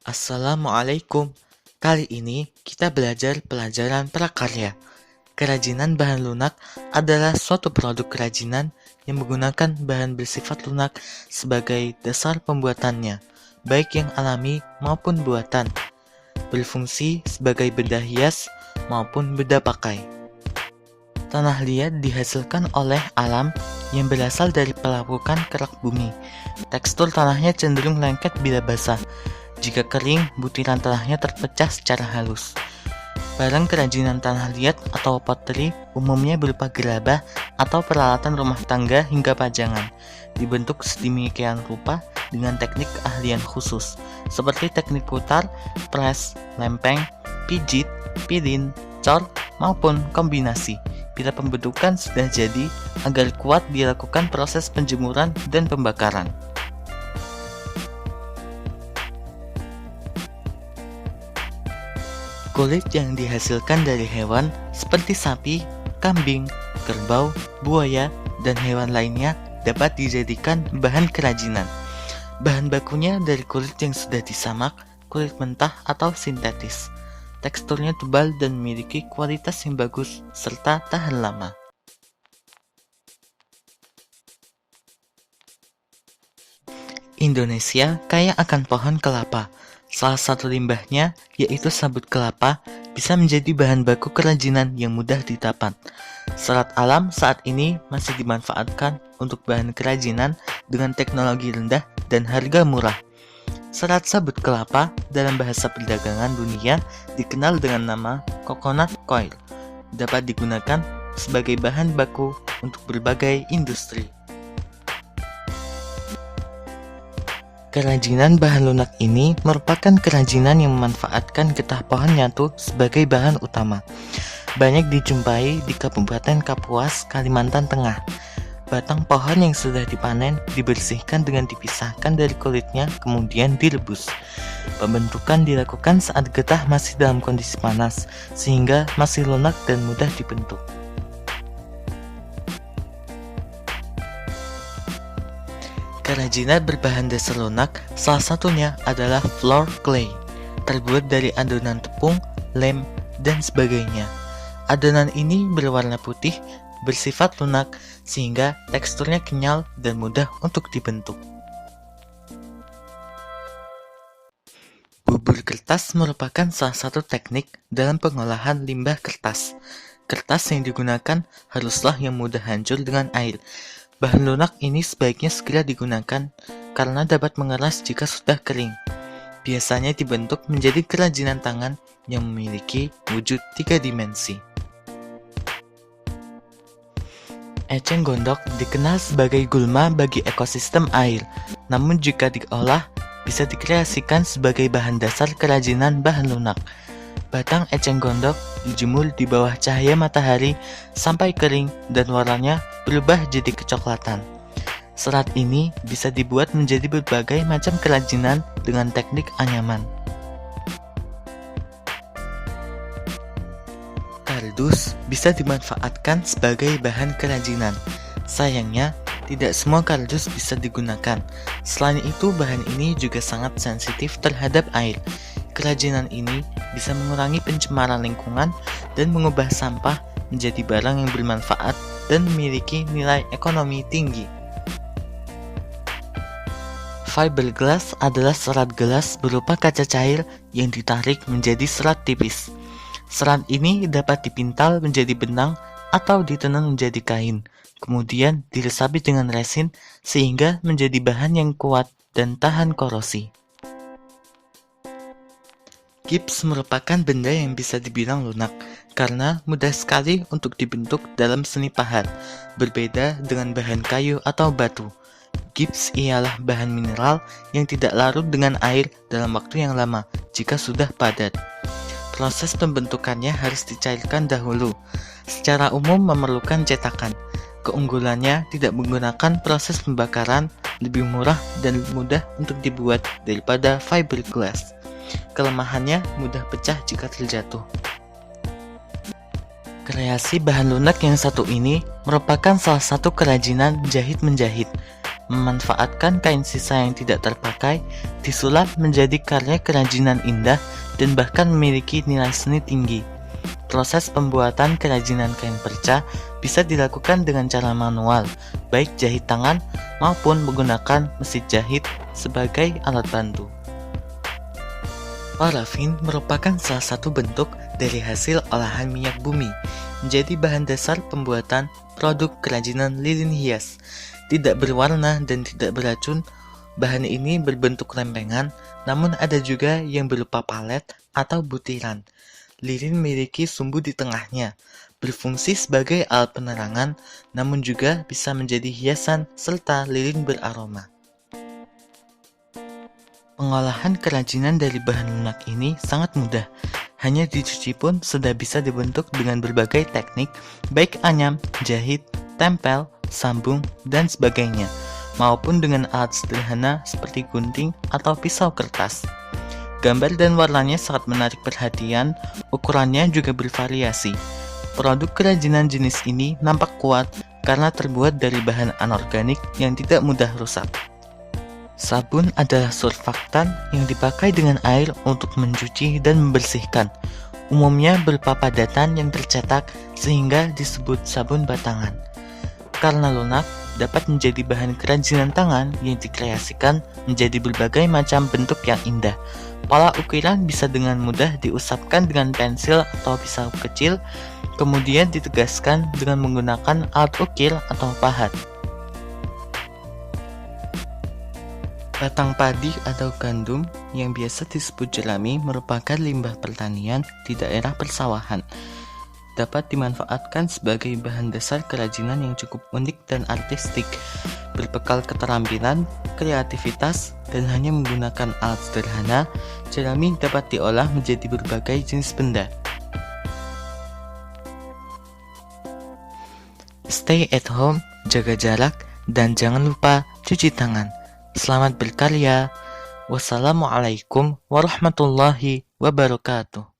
Assalamualaikum. Kali ini kita belajar pelajaran prakarya. Kerajinan bahan lunak adalah suatu produk kerajinan yang menggunakan bahan bersifat lunak sebagai dasar pembuatannya, baik yang alami maupun buatan, berfungsi sebagai benda hias maupun benda pakai. Tanah liat dihasilkan oleh alam yang berasal dari pelapukan kerak bumi. Tekstur tanahnya cenderung lengket bila basah. Jika kering, butiran tanahnya terpecah secara halus. Barang kerajinan tanah liat atau pottery umumnya berupa gerabah atau peralatan rumah tangga hingga pajangan, dibentuk sedemikian rupa dengan teknik keahlian khusus, seperti teknik putar, pres, lempeng, pijit, pilin, cor, maupun kombinasi. Bila pembentukan sudah jadi, agar kuat dilakukan proses penjemuran dan pembakaran. Kulit yang dihasilkan dari hewan seperti sapi, kambing, kerbau, buaya, dan hewan lainnya dapat dijadikan bahan kerajinan. Bahan bakunya dari kulit yang sudah disamak, kulit mentah atau sintetis. Teksturnya tebal dan memiliki kualitas yang bagus serta tahan lama. Indonesia kaya akan pohon kelapa. Salah satu limbahnya, yaitu sabut kelapa, bisa menjadi bahan baku kerajinan yang mudah didapat. Serat alam saat ini masih dimanfaatkan untuk bahan kerajinan dengan teknologi rendah dan harga murah. Serat sabut kelapa dalam bahasa perdagangan dunia dikenal dengan nama coconut coir, dapat digunakan sebagai bahan baku untuk berbagai industri. Kerajinan bahan lunak ini merupakan kerajinan yang memanfaatkan getah pohon nyatu sebagai bahan utama. Banyak dijumpai di Kabupaten Kapuas, Kalimantan Tengah. Batang pohon yang sudah dipanen dibersihkan dengan dipisahkan dari kulitnya, kemudian direbus. Pembentukan dilakukan saat getah masih dalam kondisi panas, sehingga masih lunak dan mudah dibentuk. Kerajinan berbahan dasar lunak, salah satunya adalah floor clay, terbuat dari adonan tepung, lem, dan sebagainya. Adonan ini berwarna putih, bersifat lunak, sehingga teksturnya kenyal dan mudah untuk dibentuk. Bubur kertas merupakan salah satu teknik dalam pengolahan limbah kertas. Kertas yang digunakan haruslah yang mudah hancur dengan air. Bahan lunak ini sebaiknya segera digunakan karena dapat mengeras jika sudah kering. Biasanya dibentuk menjadi kerajinan tangan yang memiliki wujud 3 dimensi. Eceng gondok dikenal sebagai gulma bagi ekosistem air, namun jika diolah bisa dikreasikan sebagai bahan dasar kerajinan bahan lunak. Batang eceng gondok dijemur di bawah cahaya matahari sampai kering dan warnanya berubah jadi kecoklatan. Serat ini bisa dibuat menjadi berbagai macam kerajinan dengan teknik anyaman. Kardus bisa dimanfaatkan sebagai bahan kerajinan. Sayangnya, tidak semua kardus bisa digunakan. Selain itu, bahan ini juga sangat sensitif terhadap air. Kerajinan ini bisa mengurangi pencemaran lingkungan dan mengubah sampah menjadi barang yang bermanfaat dan memiliki nilai ekonomi tinggi. Fiberglass adalah serat gelas berupa kaca cair yang ditarik menjadi serat tipis. Serat ini dapat dipintal menjadi benang atau ditenun menjadi kain, kemudian diresapi dengan resin sehingga menjadi bahan yang kuat dan tahan korosi. Gips merupakan benda yang bisa dibilang lunak karena mudah sekali untuk dibentuk dalam seni pahat, berbeda dengan bahan kayu atau batu. Gips ialah bahan mineral yang tidak larut dengan air dalam waktu yang lama jika sudah padat. Proses pembentukannya harus dicairkan dahulu. Secara umum memerlukan cetakan. Keunggulannya tidak menggunakan proses pembakaran, lebih murah dan mudah untuk dibuat daripada fiberglass. Kelemahannya mudah pecah jika terjatuh. Kreasi bahan lunak yang satu ini merupakan salah satu kerajinan jahit-menjahit. memanfaatkan kain sisa yang tidak terpakai, disulap menjadi karya kerajinan indah dan bahkan memiliki nilai seni tinggi. Proses pembuatan kerajinan kain perca bisa dilakukan dengan cara manual, baik jahit tangan maupun menggunakan mesin jahit sebagai alat bantu. Parafin merupakan salah satu bentuk dari hasil olahan minyak bumi, menjadi bahan dasar pembuatan produk kerajinan lilin hias. Tidak berwarna dan tidak beracun, bahan ini berbentuk lempengan, namun ada juga yang berupa palet atau butiran. Lilin memiliki sumbu di tengahnya, berfungsi sebagai alat penerangan, namun juga bisa menjadi hiasan serta lilin beraroma. Pengolahan kerajinan dari bahan lunak ini sangat mudah. Hanya dicuci pun sudah bisa dibentuk dengan berbagai teknik, baik anyam, jahit, tempel, sambung, dan sebagainya, maupun dengan alat sederhana seperti gunting atau pisau kertas. Gambar dan warnanya sangat menarik perhatian, ukurannya juga bervariasi. Produk kerajinan jenis ini nampak kuat karena terbuat dari bahan anorganik yang tidak mudah rusak. Sabun adalah surfaktan yang dipakai dengan air untuk mencuci dan membersihkan. Umumnya berupa padatan yang tercetak sehingga disebut sabun batangan. Karena lunak, dapat menjadi bahan kerajinan tangan yang dikreasikan menjadi berbagai macam bentuk yang indah. Pola ukiran bisa dengan mudah diusapkan dengan pensil atau pisau kecil, kemudian ditegaskan dengan menggunakan alat ukir atau pahat. Batang padi atau gandum yang biasa disebut jerami merupakan limbah pertanian di daerah persawahan. Dapat dimanfaatkan sebagai bahan dasar kerajinan yang cukup unik dan artistik, berbekal keterampilan, kreativitas, dan hanya menggunakan alat sederhana. Jerami dapat diolah menjadi berbagai jenis benda. Stay at home, jaga jarak, dan jangan lupa cuci tangan. Selamat berkarya. Wassalamualaikum warahmatullahi wabarakatuh.